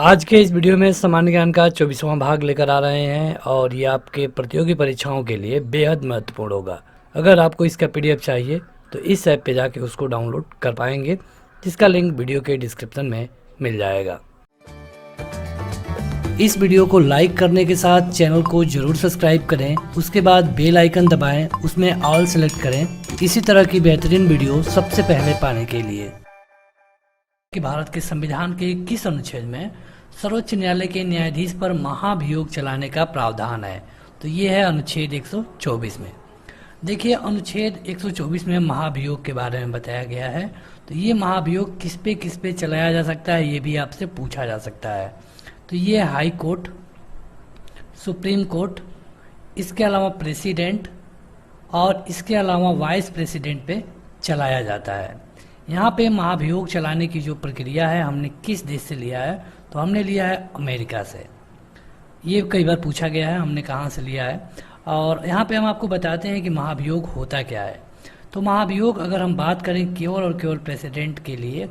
आज के इस वीडियो में सामान्य ज्ञान का 24वां भाग लेकर आ रहे हैं और ये आपके प्रतियोगी परीक्षाओं के लिए बेहद महत्वपूर्ण होगा। अगर आपको इसका पीडीएफ चाहिए तो इस ऐप पे जाके उसको डाउनलोड कर पाएंगे, जिसका लिंक वीडियो के डिस्क्रिप्शन में मिल जाएगा। इस वीडियो को लाइक करने के साथ चैनल को जरूर सब्सक्राइब करें, उसके बाद बेल आइकन दबाएं, उसमें ऑल सेलेक्ट करें इसी तरह की बेहतरीन वीडियो सबसे पहले पाने के लिए। कि भारत के संविधान के किस अनुच्छेद में सर्वोच्च न्यायालय के न्यायाधीश पर महाभियोग चलाने का प्रावधान है? तो ये है अनुच्छेद 124 में। देखिए, अनुच्छेद 124 में महाभियोग के बारे में बताया गया है। तो ये महाभियोग किस पे चलाया जा सकता है, ये भी आपसे पूछा जा सकता है। तो ये हाई कोर्ट, सुप्रीम कोर्ट, इसके अलावा प्रेसिडेंट और इसके अलावा वाइस प्रेसिडेंट पे चलाया जाता है। यहाँ पे महाभियोग चलाने की जो प्रक्रिया है हमने किस देश से लिया है? तो हमने लिया है अमेरिका से। ये कई बार पूछा गया है हमने कहाँ से लिया है, और यहाँ पे हम आपको बताते हैं कि महाभियोग होता क्या है। तो महाभियोग अगर हम बात करें केवल और केवल प्रेसिडेंट के लिए,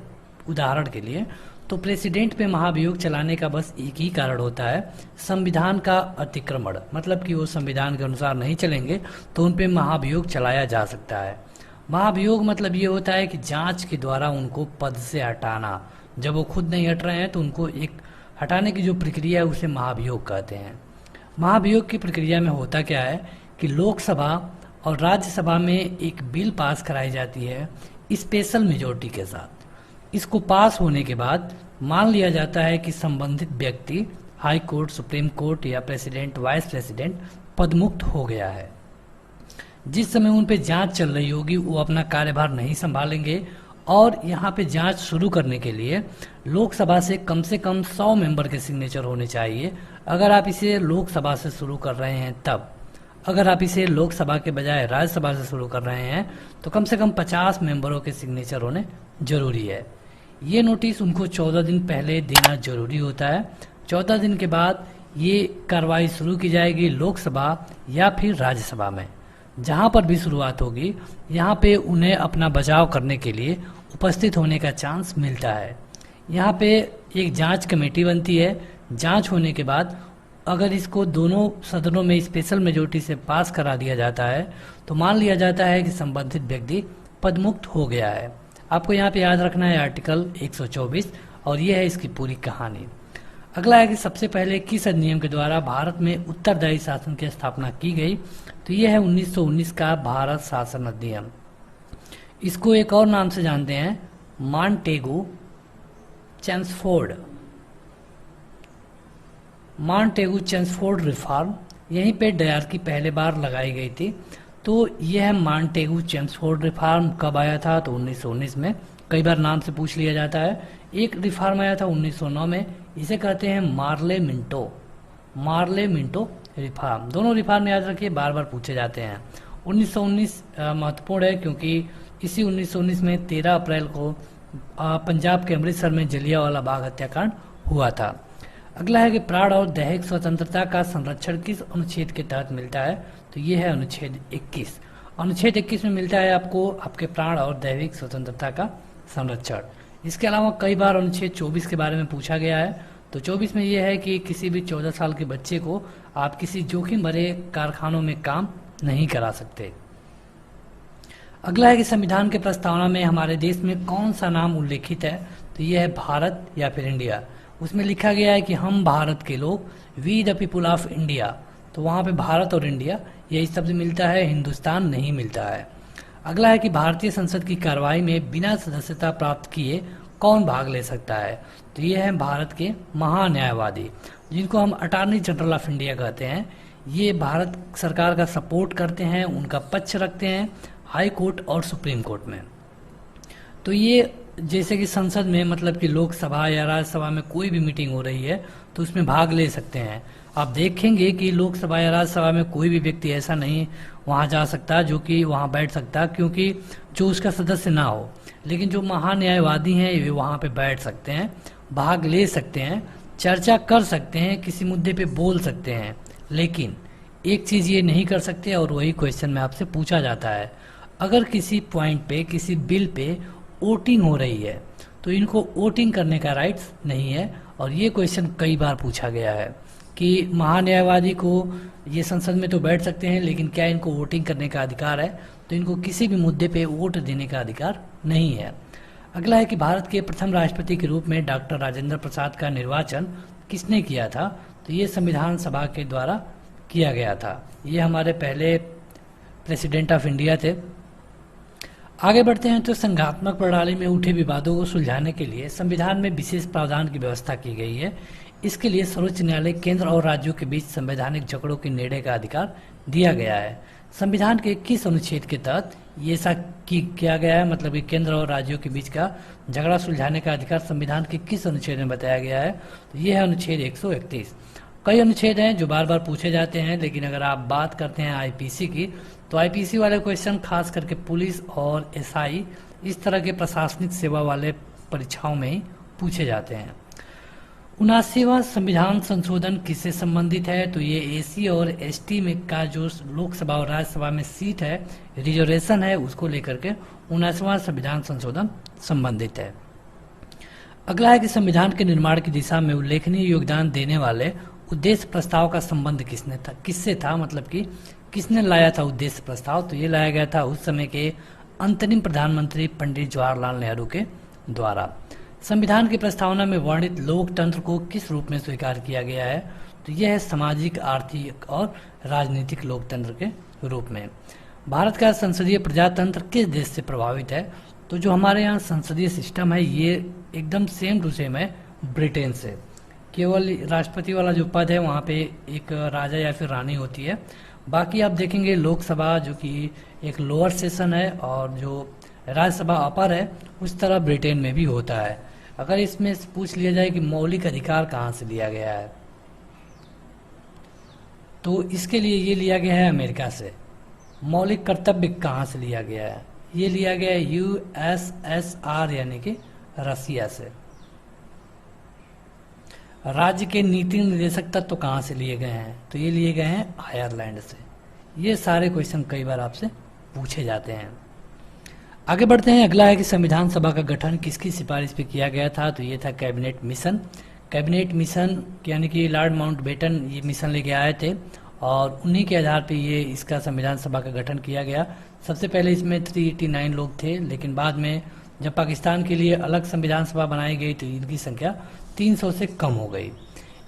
उदाहरण के लिए, तो प्रेसिडेंट पे महाभियोग चलाने का बस एक ही कारण होता है, संविधान का अतिक्रमण। मतलब कि वो संविधान के अनुसार नहीं चलेंगे तो उन पे महाभियोग चलाया जा सकता है। महाभियोग मतलब ये होता है कि जांच के द्वारा उनको पद से हटाना। जब वो खुद नहीं हट रहे हैं तो उनको एक हटाने की जो प्रक्रिया है उसे महाभियोग कहते हैं। महाभियोग की प्रक्रिया में होता क्या है कि लोकसभा और राज्यसभा में एक बिल पास कराई जाती है स्पेशल मेजोरिटी के साथ। इसको पास होने के बाद मान लिया जाता है कि संबंधित व्यक्ति हाई कोर्ट, सुप्रीम कोर्ट या प्रेसिडेंट, वाइस प्रेसिडेंट पदमुक्त हो गया है। जिस समय उन पे जांच चल रही होगी वो अपना कार्यभार नहीं संभालेंगे, और यहाँ पे जांच शुरू करने के लिए लोकसभा से कम 100 मेंबर के सिग्नेचर होने चाहिए। अगर आप इसे लोकसभा से शुरू कर रहे हैं तब, अगर आप इसे लोकसभा के बजाय राज्यसभा से शुरू कर रहे हैं तो कम से कम 50 मेंबरों के सिग्नेचर होने जरूरी है। ये नोटिस उनको 14 दिन पहले देना जरूरी होता है। 14 दिन के बाद ये कार्रवाई शुरू की जाएगी लोकसभा या फिर राज्यसभा में। जहाँ पर भी शुरुआत होगी यहाँ पे उन्हें अपना बचाव करने के लिए उपस्थित होने का चांस मिलता है। यहाँ पे एक जांच कमेटी बनती है। जांच होने के बाद अगर इसको दोनों सदनों में स्पेशल मेजोरिटी से पास करा दिया जाता है तो मान लिया जाता है कि संबंधित व्यक्ति पदमुक्त हो गया है। आपको यहाँ पे याद रखना है आर्टिकल 124, और ये है इसकी पूरी कहानी। अगला है कि सबसे पहले किस अधिनियम के द्वारा भारत में उत्तरदायी शासन की स्थापना की गई? तो यह है 1919 का भारत शासन अधिनियम। इसको एक और नाम से जानते हैं, Montagu Chelmsford. Montagu Chelmsford reform, यहीं पे डायरकी पहले बार लगाई गई थी। तो यह मॉन्टेगू चेम्सफोर्ड रिफॉर्म कब आया था? तो 1919 में। कई बार नाम से पूछ लिया जाता है। एक रिफॉर्म आया था 1909 में, इसे कहते हैं मार्ले मिंटो रिफॉर्म। दोनों रिफॉर्म याद रखिए, बार बार पूछे जाते हैं। 1919 महत्वपूर्ण है क्योंकि इसी 1919 में 13 अप्रैल को पंजाब के अमृतसर में जलियांवाला बाग हत्याकांड हुआ था। अगला है कि प्राण और दैहिक स्वतंत्रता का संरक्षण किस अनुच्छेद के तहत मिलता है? तो ये है अनुच्छेद 21। अनुच्छेद 21 में मिलता है आपको आपके प्राण और दैहिक स्वतंत्रता का संरक्षण। इसके अलावा कई बार अनुच्छेद 24 के बारे में पूछा गया है। तो 24 में यह है कि किसी भी 14 साल के बच्चे को आप किसी जोखिम भरे कारखानों में काम नहीं करा सकते। अगला है कि संविधान के प्रस्तावना में हमारे देश में कौन सा नाम उल्लेखित है? तो यह है भारत या फिर इंडिया। उसमें लिखा गया है कि हम भारत के लोग, we the people of India. तो वहाँ पे भारत और इंडिया यही शब्द मिलता है, हिंदुस्तान नहीं मिलता है। अगला है कि भारतीय संसद की कार्रवाई में बिना सदस्यता प्राप्त किए कौन भाग ले सकता है? तो ये है भारत के महान्यायवादी, जिनको हम अटॉर्नी जनरल ऑफ इंडिया कहते हैं। ये भारत सरकार का सपोर्ट करते हैं, उनका पक्ष रखते हैं हाई कोर्ट और सुप्रीम कोर्ट में। तो ये जैसे कि संसद में, मतलब कि लोकसभा या राज्यसभा में कोई भी मीटिंग हो रही है तो उसमें भाग ले सकते हैं। आप देखेंगे कि लोकसभा या राज्यसभा में कोई भी व्यक्ति ऐसा नहीं वहां जा सकता जो कि वहां बैठ सकता, क्योंकि जो उसका सदस्य ना हो। लेकिन जो महान्यायवादी हैं वे वहां पे बैठ सकते हैं, भाग ले सकते हैं, चर्चा कर सकते हैं, किसी मुद्दे पे बोल सकते हैं। लेकिन एक चीज ये नहीं कर सकते, और वही क्वेश्चन में आपसे पूछा जाता है, अगर किसी पॉइंट पे, किसी बिल पे वोटिंग हो रही है तो इनको वोटिंग करने का राइट्स नहीं है। और ये क्वेश्चन कई बार पूछा गया है कि महान्यायवादी को ये संसद में तो बैठ सकते हैं, लेकिन क्या इनको वोटिंग करने का अधिकार है? तो इनको किसी भी मुद्दे पे वोट देने का अधिकार नहीं है। अगला है कि भारत के प्रथम राष्ट्रपति के रूप में डॉक्टर राजेंद्र प्रसाद का निर्वाचन किसने किया था? तो ये संविधान सभा के द्वारा किया गया था। ये हमारे पहले प्रेसिडेंट ऑफ इंडिया थे। आगे बढ़ते हैं तो संघात्मक प्रणाली में उठे विवादों को सुलझाने के लिए संविधान में विशेष प्रावधान की व्यवस्था की गई है। इसके लिए सर्वोच्च न्यायालय केंद्र और राज्यों के बीच संवैधानिक झगड़ों के निर्णय का अधिकार दिया गया है। संविधान के किस अनुच्छेद के तहत ये ऐसा किया गया है? मतलब कि केंद्र और राज्यों के बीच का झगड़ा सुलझाने का अधिकार संविधान के किस अनुच्छेद में बताया गया है? तो ये है अनुच्छेद 131। कई अनुच्छेद हैं जो बार बार पूछे जाते हैं, लेकिन अगर आप बात करते हैं आईपीसी की, तो आईपीसी वाले क्वेश्चन खास करके पुलिस और एसआई इस तरह के प्रशासनिक सेवा वाले परीक्षाओं में ही पूछे जाते हैं। 79वां संविधान संशोधन किससे संबंधित है? तो ये एसी और एसटी में का जो लोकसभा और राज्यसभा में सीट है, रिजर्वेशन है, उसको लेकर के 79वां संविधान संशोधन संबंधित है। अगला है कि संविधान के निर्माण की दिशा में उल्लेखनीय योगदान देने वाले उद्देश्य प्रस्ताव का संबंध किससे था? मतलब कि किसने लाया था उद्देश्य प्रस्ताव? तो ये लाया गया था उस समय के अंतरिम प्रधानमंत्री पंडित जवाहरलाल नेहरू के द्वारा। संविधान की प्रस्तावना में वर्णित लोकतंत्र को किस रूप में स्वीकार किया गया है? तो यह है सामाजिक, आर्थिक और राजनीतिक लोकतंत्र के रूप में। भारत का संसदीय प्रजातंत्र किस देश से प्रभावित है? तो जो हमारे यहाँ संसदीय सिस्टम है ये एकदम सेम टू सेम है ब्रिटेन से। केवल राष्ट्रपति वाला जो पद है वहाँ पे एक राजा या फिर रानी होती है। बाकी आप देखेंगे लोकसभा जो कि एक लोअर सेशन है और जो राज्यसभा अपर है, उस तरह ब्रिटेन में भी होता है। अगर इसमें पूछ लिया जाए कि मौलिक अधिकार कहाँ से लिया गया है, तो इसके लिए ये लिया गया है अमेरिका से। मौलिक कर्तव्य कहाँ से लिया गया है? ये लिया गया है यूएसएसआर यानी कि रसिया से। राज्य के नीति निर्देशक तत्व कहाँ से लिए गए हैं? तो ये लिए गए हैं आयरलैंड से। ये सारे क्वेश्चन कई बार आपसे पूछे जाते हैं। आगे बढ़ते हैं। अगला है कि संविधान सभा का गठन किसकी सिफारिश पे किया गया था? तो ये था कैबिनेट मिशन। कैबिनेट मिशन यानी कि लॉर्ड माउंटबेटन ये मिशन लेके आए थे और उन्हीं के आधार पे ये इसका संविधान सभा का गठन किया गया। सबसे पहले इसमें 389 लोग थे, लेकिन बाद में जब पाकिस्तान के लिए अलग संविधान सभा बनाई गई तो इनकी संख्या 300 से कम हो गई।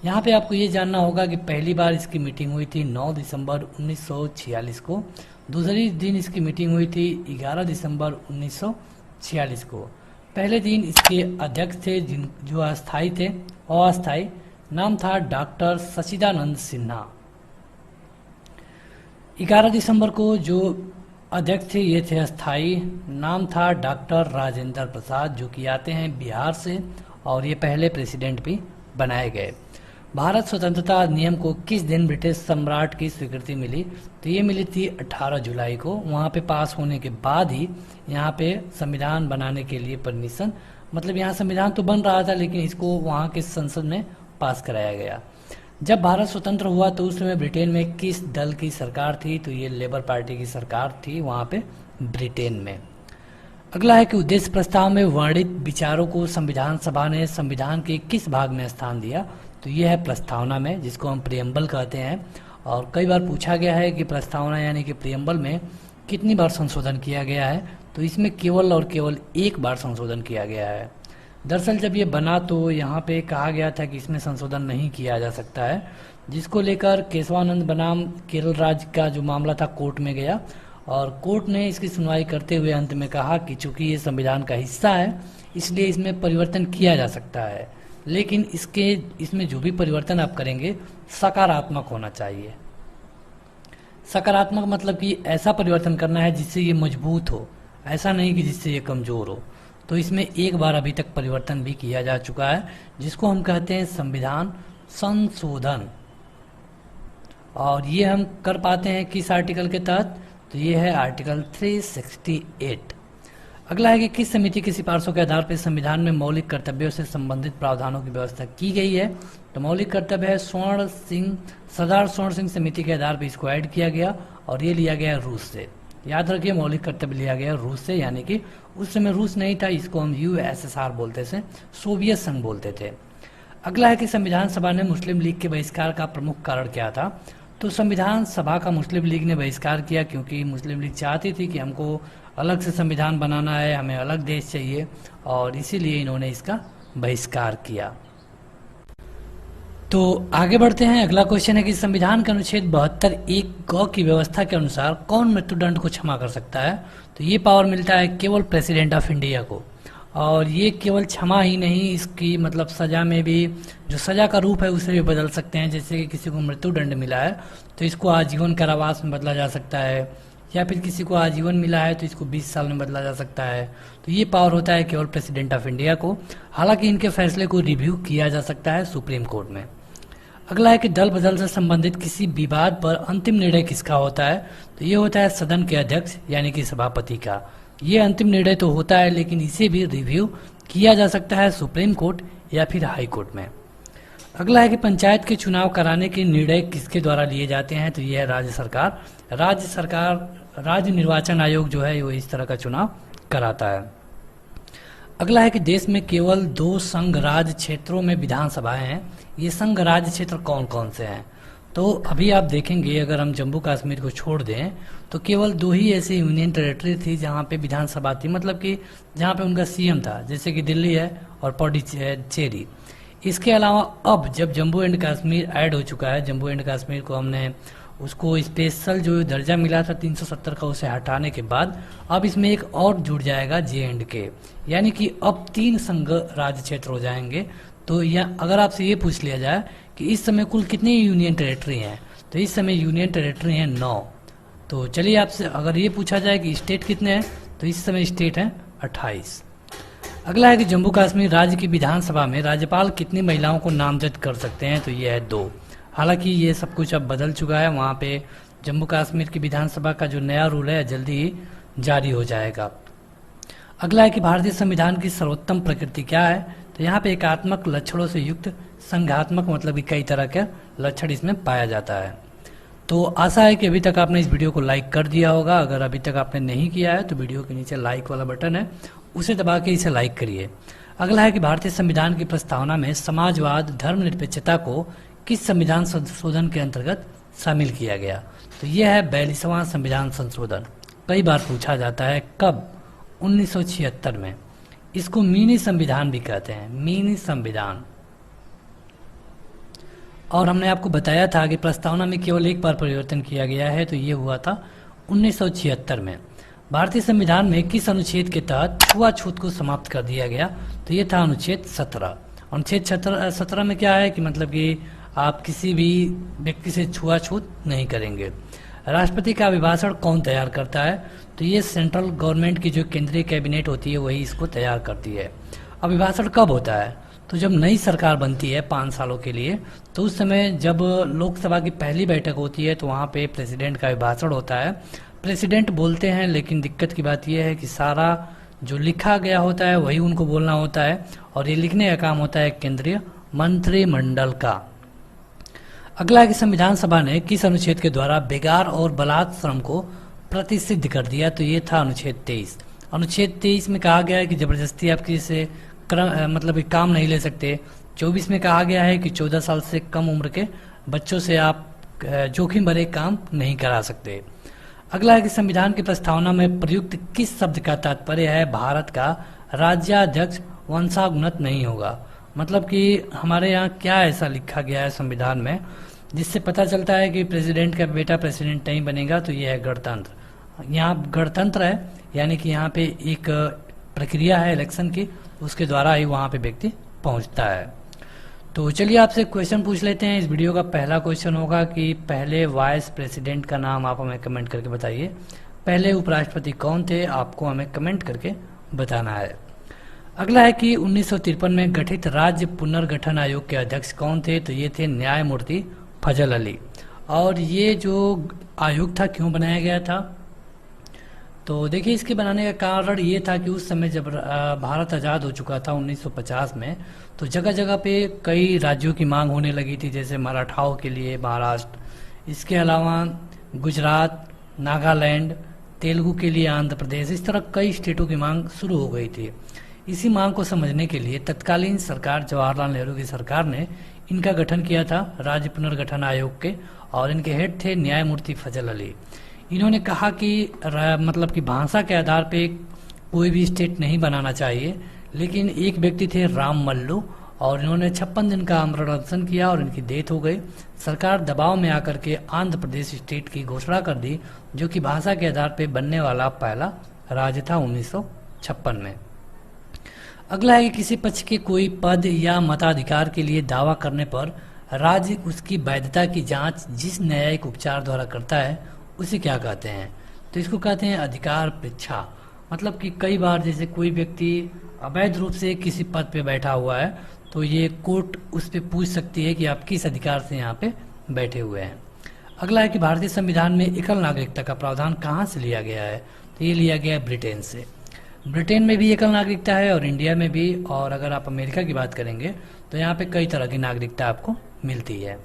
यहाँ पे आपको ये जानना होगा कि पहली बार इसकी मीटिंग हुई थी 9 दिसंबर 1946 को। दूसरी दिन इसकी मीटिंग हुई थी 11 दिसंबर 1946 को। पहले दिन इसके अध्यक्ष थे जो अस्थायी थे, अस्थायी नाम था डॉक्टर सचिदानंद सिन्हा। 11 दिसंबर को जो अध्यक्ष थे ये थे अस्थायी, नाम था डॉक्टर राजेंद्र प्रसाद, जो कि आते हैं बिहार से और ये पहले प्रेसिडेंट भी बनाए गए। भारत स्वतंत्रता अधिनियम को किस दिन ब्रिटिश सम्राट की स्वीकृति मिली? तो ये मिली थी 18 जुलाई को। वहाँ पे पास होने के बाद ही यहाँ पे संविधान बनाने के लिए परमिशन, मतलब यहाँ संविधान तो बन रहा था लेकिन इसको वहाँ के संसद में पास कराया गया। जब भारत स्वतंत्र हुआ तो उस समय ब्रिटेन में किस दल की सरकार थी? तो ये लेबर पार्टी की सरकार थी वहाँ पे ब्रिटेन में। अगला है कि उद्देश्य प्रस्ताव में वर्णित विचारों को संविधान सभा ने संविधान के किस भाग में स्थान दिया? तो यह है प्रस्तावना में, जिसको हम प्रियम्बल कहते हैं। और कई बार पूछा गया है कि प्रस्तावना यानी कि प्रियम्बल में कितनी बार संशोधन किया गया है? तो इसमें केवल और केवल एक बार संशोधन किया गया है। दरअसल जब ये बना तो यहाँ पे कहा गया था कि इसमें संशोधन नहीं किया जा सकता है, जिसको लेकर केशवानंद बनाम केरल राज्य का जो मामला था कोर्ट में गया और कोर्ट ने इसकी सुनवाई करते हुए अंत में कहा कि चूंकि ये संविधान का हिस्सा है इसलिए इसमें परिवर्तन किया जा सकता है, लेकिन इसमें जो भी परिवर्तन आप करेंगे सकारात्मक होना चाहिए। सकारात्मक मतलब कि ऐसा परिवर्तन करना है जिससे ये मजबूत हो, ऐसा नहीं कि जिससे ये कमजोर हो। तो इसमें एक बार अभी तक परिवर्तन भी किया जा चुका है, जिसको हम कहते हैं संविधान संशोधन। और ये हम कर पाते हैं किस आर्टिकल के तहत? तो ये है आर्टिकल 368। अगला है कि किस समिति की सिफारिशों के आधार पर संविधान में मौलिक कर्तव्यों से संबंधित प्रावधानों की व्यवस्था की गई है? तो मौलिक कर्तव्य है सरदार स्वर्ण सिंह समिति के आधार पर इसको ऐड किया गया और ये लिया गया रूस से। याद रखिए मौलिक कर्तव्य लिया गया रूस से, यानी कि उस समय रूस नहीं था, इसको हम USSR बोलते थे, सोवियत संघ बोलते थे। अगला है कि संविधान सभा ने मुस्लिम लीग के बहिष्कार का प्रमुख कारण क्या था। तो संविधान सभा का मुस्लिम लीग ने बहिष्कार किया क्योंकि मुस्लिम लीग चाहती थी कि हमको अलग से संविधान बनाना है, हमें अलग देश चाहिए, और इसीलिए इन्होंने इसका बहिष्कार किया। तो आगे बढ़ते हैं। अगला क्वेश्चन है कि संविधान के अनुच्छेद 72(1) की व्यवस्था के अनुसार कौन मृत्युदंड को क्षमा कर सकता है। तो ये पावर मिलता है केवल प्रेसिडेंट ऑफ इंडिया को, और ये केवल क्षमा ही नहीं, इसकी मतलब सजा में भी, जो सजा का रूप है उसे भी बदल सकते हैं। जैसे कि किसी को मृत्युदंड मिला है तो इसको आजीवन कारावास में बदला जा सकता है, या फिर किसी को आजीवन मिला है तो इसको 20 साल में बदला जा सकता है। तो ये पावर होता है केवल प्रेसिडेंट ऑफ इंडिया को। हालांकि इनके फैसले को रिव्यू किया जा सकता है सुप्रीम कोर्ट में। अगला है कि दल बदल से संबंधित किसी विवाद पर अंतिम निर्णय किसका होता है। तो ये होता है सदन के अध्यक्ष यानी कि सभापति का। ये अंतिम निर्णय तो होता है, लेकिन इसे भी रिव्यू किया जा सकता है सुप्रीम कोर्ट या फिर हाई कोर्ट में। अगला है कि पंचायत के चुनाव कराने के निर्णय किसके द्वारा लिए जाते हैं। तो ये है राज्य सरकार। राज्य निर्वाचन आयोग जो है वो इस तरह का चुनाव कराता है। अगला है कि देश में केवल 2 संघ राज्य क्षेत्रों में विधानसभाएं हैं। ये संघ राज्य क्षेत्र कौन कौन से हैं। तो अभी आप देखेंगे, अगर हम जम्मू कश्मीर को छोड़ दें तो केवल 2 ही ऐसी यूनियन टेरिटरी थी जहाँ पे विधानसभा थी, मतलब कि जहाँ पे उनका CM था, जैसे कि दिल्ली है और पौडीचेरी। इसके अलावा अब जब जम्मू एंड कश्मीर ऐड हो चुका है, जम्मू एंड कश्मीर को हमने उसको स्पेशल जो दर्जा मिला था 370 का, उसे हटाने के बाद अब इसमें एक और जुड़ जाएगा J&K, यानी कि अब 3 संघ राज्य क्षेत्र हो जाएंगे। तो यह अगर आपसे ये पूछ लिया जाए कि इस समय कुल कितनी यूनियन टेरिटरी हैं, तो इस समय यूनियन टेरिटरी हैं 9। तो चलिए आपसे अगर ये पूछा जाए कि स्टेट कितने हैं, तो इस समय स्टेट हैं 28। अगला है कि जम्मू कश्मीर राज्य की विधानसभा में राज्यपाल कितनी महिलाओं को नामजद कर सकते हैं। तो ये है 2। हालांकि ये सब कुछ अब बदल चुका है, वहाँ पे जम्मू कश्मीर की विधानसभा का जो नया रूल है जल्दी ही जारी हो जाएगा। अगला है कि भारतीय संविधान की सर्वोत्तम प्रकृति क्या है। तो यहाँ पे एकात्मक लक्षणों से युक्त संघात्मक, मतलब कि कई तरह के लक्षण इसमें पाया जाता है। तो आशा है कि अभी तक आपने इस वीडियो को लाइक कर दिया होगा। अगर अभी तक आपने नहीं किया है तो वीडियो के नीचे लाइक वाला बटन है, उसे दबा के इसे लाइक करिए। अगला है कि भारतीय संविधान की प्रस्तावना में समाजवाद धर्मनिरपेक्षता को किस संविधान संशोधन के अंतर्गत शामिल किया गया। तो यह है 42वां संविधान संशोधन। कई बार पूछा जाता है कब, 1976 में। इसको मिनी संविधान भी कहते हैं, मिनी संविधान। और हमने आपको बताया था कि प्रस्तावना में केवल एक बार परिवर्तन किया गया है, तो ये हुआ था 1976 में। भारतीय संविधान में किस अनुच्छेद के तहत छुआछूत को समाप्त कर दिया गया। तो ये था अनुच्छेद 17। अनुच्छेद 17 में क्या है कि मतलब कि आप किसी भी व्यक्ति से छुआछूत नहीं करेंगे। राष्ट्रपति का अभिभाषण कौन तैयार करता है। तो ये सेंट्रल गवर्नमेंट की जो केंद्रीय कैबिनेट होती है वही इसको तैयार करती है। अभिभाषण कब होता है। तो जब नई सरकार बनती है 5 सालों के लिए, तो उस समय जब लोकसभा की पहली बैठक होती है तो वहाँ पे प्रेसिडेंट का अभिभाषण होता है। प्रेसिडेंट बोलते हैं, लेकिन दिक्कत की बात यह है कि सारा जो लिखा गया होता है वही उनको बोलना होता है, और ये लिखने का काम होता है केंद्रीय मंत्रिमंडल का। अगला है कि संविधान सभा ने किस अनुच्छेद के द्वारा बेगार और बलात् श्रम को प्रतिसिद्ध कर दिया। तो ये था अनुच्छेद 23। अनुच्छेद 23 में कहा गया है कि जबरदस्ती आप किसी से मतलब काम नहीं ले सकते। 24 में कहा गया है कि 14 साल से कम उम्र के बच्चों से आप जोखिम भरे काम नहीं करा सकते। अगला है कि संविधान की प्रस्तावना में प्रयुक्त किस शब्द का तात्पर्य है भारत का राज्याध्यक्ष वंशानुगत नहीं होगा। मतलब कि हमारे यहाँ क्या ऐसा लिखा गया है संविधान में जिससे पता चलता है कि प्रेसिडेंट का बेटा प्रेसिडेंट नहीं बनेगा। तो यह है गणतंत्र। यहाँ गणतंत्र है, यानी कि यहाँ पे एक प्रक्रिया है इलेक्शन की, उसके द्वारा ही वहाँ पे व्यक्ति पहुँचता है। तो चलिए आपसे क्वेश्चन पूछ लेते हैं। इस वीडियो का पहला क्वेश्चन होगा कि पहले वाइस प्रेसिडेंट का नाम आप हमें कमेंट करके बताइए। पहले उपराष्ट्रपति कौन थे, आपको हमें कमेंट करके बताना है। अगला है कि 1953 में गठित राज्य पुनर्गठन आयोग के अध्यक्ष कौन थे। तो ये थे न्यायमूर्ति फजल अली। और ये जो आयोग था क्यों बनाया गया था, तो देखिए इसके बनाने का कारण ये था कि उस समय जब भारत आज़ाद हो चुका था 1950 में, तो जगह जगह पे कई राज्यों की मांग होने लगी थी, जैसे मराठाओं के लिए महाराष्ट्र, इसके अलावा गुजरात, नागालैंड, तेलुगु के लिए आंध्र प्रदेश, इस तरह कई स्टेटों की मांग शुरू हो गई थी। इसी मांग को समझने के लिए तत्कालीन सरकार जवाहरलाल नेहरू की सरकार ने इनका गठन किया था राज्य पुनर्गठन आयोग के, और इनके हेड थे न्यायमूर्ति फजल अली। इन्होंने कहा कि मतलब कि भाषा के आधार पे कोई भी स्टेट नहीं बनाना चाहिए, लेकिन एक व्यक्ति थे राम मल्लू, और इन्होंने 56 दिन का आमरण अनशन किया और इनकी डेथ हो गई। सरकार दबाव में आकर के आंध्र प्रदेश स्टेट की घोषणा कर दी, जो कि भाषा के आधार पर बनने वाला पहला राज्य था 1956 में। अगला है कि किसी पक्ष के कोई पद या मताधिकार के लिए दावा करने पर राज्य उसकी वैधता की जांच जिस न्यायिक उपचार द्वारा करता है उसे क्या कहते हैं? तो इसको कहते हैं अधिकार परीक्षा। मतलब कि कई बार जैसे कोई व्यक्ति अवैध रूप से किसी पद पे बैठा हुआ है, तो ये कोर्ट उस पर पूछ सकती है कि आप किस अधिकार से यहाँ पे बैठे हुए हैं। अगला है कि भारतीय संविधान में एकल नागरिकता का प्रावधान कहाँ से लिया गया है? तो ये लिया गया है ब्रिटेन से। ब्रिटेन में भी एकल नागरिकता है और इंडिया में भी, और अगर आप अमेरिका की बात करेंगे तो यहाँ पे कई तरह की नागरिकता आपको मिलती है।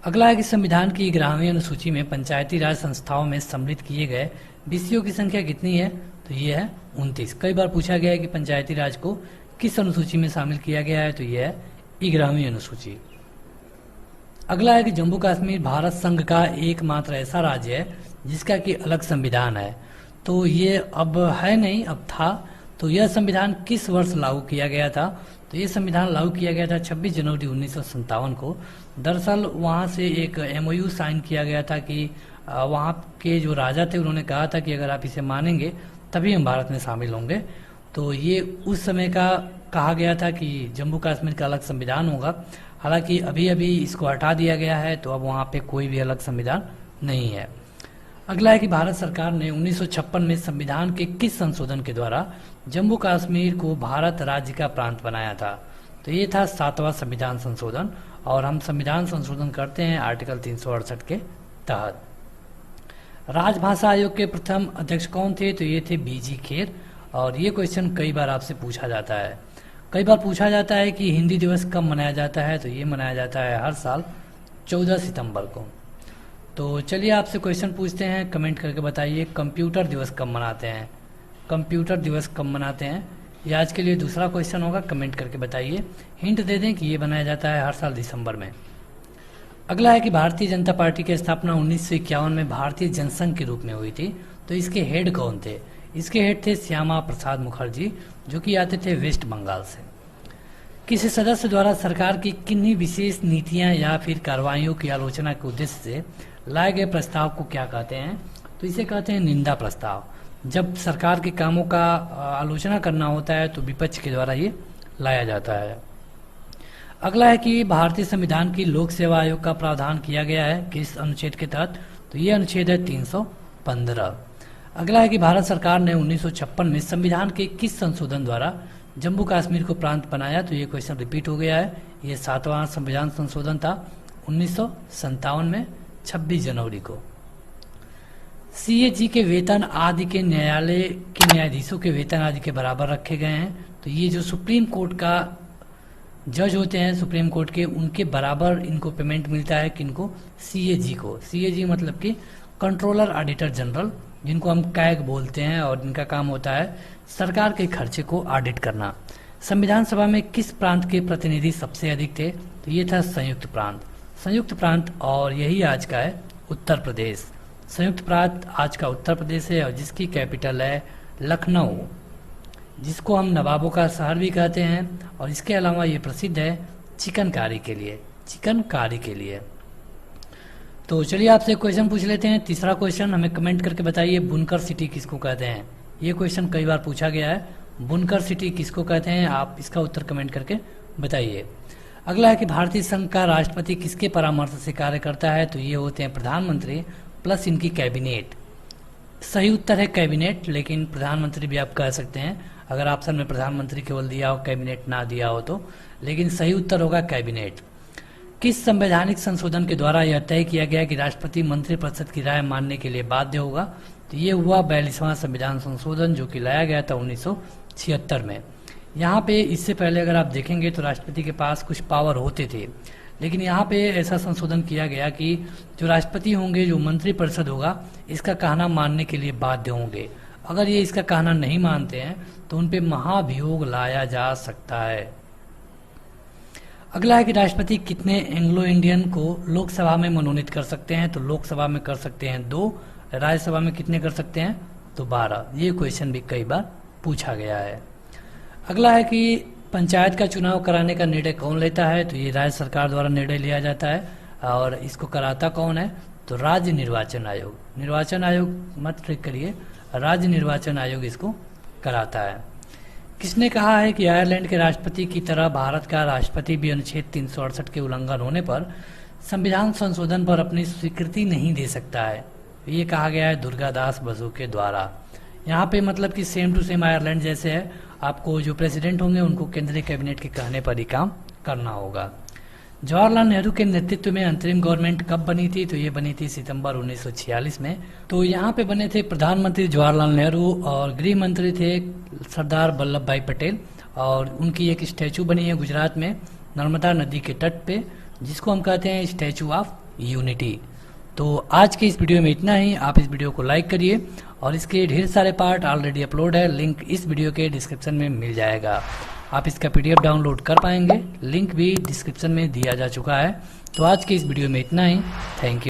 अगला है कि संविधान की 11वीं अनुसूची में पंचायती राज संस्थाओं में सम्मिलित किए गए विषयों की संख्या कितनी है? तो ये है 29। कई बार पूछा गया है कि पंचायती राज को किस अनुसूची में शामिल किया गया है? तो ये है 11वीं अनुसूची। अगला है कि जम्मू कश्मीर भारत संघ का एकमात्र ऐसा राज्य है जिसका कि अलग संविधान है। तो ये अब है नहीं, अब था। तो यह संविधान किस वर्ष लागू किया गया था? तो ये संविधान लागू किया गया था 26 जनवरी 1957 को। दरअसल वहाँ से एक MOU साइन किया गया था कि वहाँ के जो राजा थे उन्होंने कहा था कि अगर आप इसे मानेंगे तभी हम भारत में शामिल होंगे। तो ये उस समय का कहा गया था कि जम्मू कश्मीर का अलग संविधान होगा। हालांकि अभी अभी इसको हटा दिया गया है, तो अब वहाँ पे कोई भी अलग संविधान नहीं है। अगला है कि भारत सरकार ने 1956 में संविधान के किस संशोधन के द्वारा जम्मू कश्मीर को भारत राज्य का प्रांत बनाया था? तो ये था 7वां संविधान संशोधन, और हम संविधान संशोधन करते हैं आर्टिकल 368 के तहत। राजभाषा आयोग के प्रथम अध्यक्ष कौन थे? तो ये थे BG खेर, और ये क्वेश्चन कई बार आपसे पूछा जाता है। कई बार पूछा जाता है कि हिंदी दिवस कब मनाया जाता है? तो ये मनाया जाता है हर साल 14 सितंबर को। तो चलिए आपसे क्वेश्चन पूछते हैं, कमेंट करके बताइए कंप्यूटर दिवस कब मनाते हैं? कंप्यूटर दिवस कब मनाते हैं? ये आज के लिए दूसरा क्वेश्चन होगा, कमेंट करके बताइए। हिंट दे दें कि ये बनाया जाता है हर साल दिसंबर में। अगला है कि भारतीय जनता पार्टी की स्थापना 1951 में भारतीय जनसंघ के रूप में हुई थी। तो इसके हेड कौन थे? इसके हेड थे श्यामा प्रसाद मुखर्जी, जो कि आते थे वेस्ट बंगाल से। किसी सदस्य द्वारा सरकार की किन्हीं विशेष नीतियां या फिर कार्रवाइयों की आलोचना के उद्देश्य से लाए गए प्रस्ताव को क्या कहते हैं? तो इसे कहते हैं निंदा प्रस्ताव। जब सरकार के कामों का आलोचना करना होता है तो विपक्ष के द्वारा ये लाया जाता है। अगला है कि भारतीय संविधान की लोक सेवा आयोग का प्रावधान किया गया है किस अनुच्छेद के तहत? तो ये अनुच्छेद है 315। अगला है कि भारत सरकार ने 1956 में संविधान के किस संशोधन द्वारा जम्मू कश्मीर को प्रांत बनाया? तो ये क्वेश्चन रिपीट हो गया है। ये 7वां संविधान संशोधन था 1957 में 26 जनवरी को। CAG के वेतन आदि के न्यायालय के न्यायाधीशों के वेतन आदि के बराबर रखे गए हैं। तो ये जो सुप्रीम कोर्ट का जज होते हैं, सुप्रीम कोर्ट के, उनके बराबर इनको पेमेंट मिलता है। किनको? CAG को। CAG मतलब कि कंट्रोलर ऑडिटर जनरल, जिनको हम कैग बोलते हैं, और इनका काम होता है सरकार के खर्चे को ऑडिट करना। संविधान सभा में किस प्रांत के प्रतिनिधि सबसे अधिक थे? तो ये था संयुक्त प्रांत। संयुक्त प्रांत, और यही आज का है उत्तर प्रदेश। संयुक्त प्रांत आज का उत्तर प्रदेश है, और जिसकी कैपिटल है लखनऊ, जिसको हम नवाबों का शहर भी कहते हैं। और इसके अलावा ये प्रसिद्ध है चिकनकारी के लिए, चिकनकारी के लिए। तो चलिए आपसे क्वेश्चन पूछ लेते हैं। तीसरा क्वेश्चन, हमें कमेंट करके बताइए बुनकर सिटी किसको कहते हैं? ये क्वेश्चन कई बार पूछा गया है, बुनकर सिटी किसको कहते हैं? आप इसका उत्तर कमेंट करके बताइए। अगला है कि भारतीय संघ का राष्ट्रपति किसके परामर्श से कार्य करता है? तो ये होते हैं प्रधानमंत्री प्लस इनकी कैबिनेट। सही उत्तर है कैबिनेट, लेकिन प्रधानमंत्री भी आप कह सकते हैं अगर ऑप्शन में प्रधानमंत्री केवल दिया हो, कैबिनेट ना दिया हो तो, लेकिन सही उत्तर होगा कैबिनेट। किस संवैधानिक संशोधन के द्वारा यह तय किया गया कि राष्ट्रपति मंत्रिपरिषद की राय मानने के लिए बाध्य होगा? तो ये हुआ 42वां संविधान संशोधन, जो कि लाया गया था 1976 में। यहाँ पे इससे पहले अगर आप देखेंगे तो राष्ट्रपति के पास कुछ पावर होते थे, लेकिन यहाँ पे ऐसा संशोधन किया गया कि जो राष्ट्रपति होंगे, जो मंत्रिपरिषद होगा, इसका कहना मानने के लिए बाध्य होंगे। अगर ये इसका कहना नहीं मानते हैं तो उन पे महाभियोग लाया जा सकता है। अगला है कि राष्ट्रपति कितने एंग्लो इंडियन को लोकसभा में मनोनीत कर सकते हैं। तो लोकसभा में कर सकते हैं 2, राज्यसभा में कितने कर सकते हैं, तो 12। ये क्वेश्चन भी कई बार पूछा गया है। अगला है कि पंचायत का चुनाव कराने का निर्णय कौन लेता है। तो ये राज्य सरकार द्वारा निर्णय लिया जाता है और इसको कराता कौन है, तो राज्य निर्वाचन आयोग। निर्वाचन आयोग मत ट्रिक करिए, राज्य निर्वाचन आयोग इसको कराता है। किसने कहा है कि आयरलैंड के राष्ट्रपति की तरह भारत का राष्ट्रपति भी अनुच्छेद 368 के उल्लंघन होने पर संविधान संशोधन पर अपनी स्वीकृति नहीं दे सकता है। ये कहा गया है दुर्गादास बसु के द्वारा। यहाँ पे मतलब कि सेम टू सेम आयरलैंड जैसे है, आपको जो प्रेसिडेंट होंगे उनको केंद्रीय कैबिनेट के कहने पर ही काम करना होगा। जवाहरलाल नेहरू के नेतृत्व में अंतरिम गवर्नमेंट कब बनी थी, तो ये बनी थी सितंबर 1946 में। तो यहाँ पे बने थे प्रधानमंत्री जवाहरलाल नेहरू और गृह मंत्री थे सरदार वल्लभ भाई पटेल, और उनकी एक स्टैचू बनी है गुजरात में नर्मदा नदी के तट पे, जिसको हम कहते हैं स्टैचू ऑफ यूनिटी। तो आज के इस वीडियो में इतना ही। आप इस वीडियो को लाइक करिए और इसके ढेर सारे पार्ट ऑलरेडी अपलोड है, लिंक इस वीडियो के डिस्क्रिप्शन में मिल जाएगा। आप इसका PDF डाउनलोड कर पाएंगे, लिंक भी डिस्क्रिप्शन में दिया जा चुका है। तो आज के इस वीडियो में इतना ही। Thank you.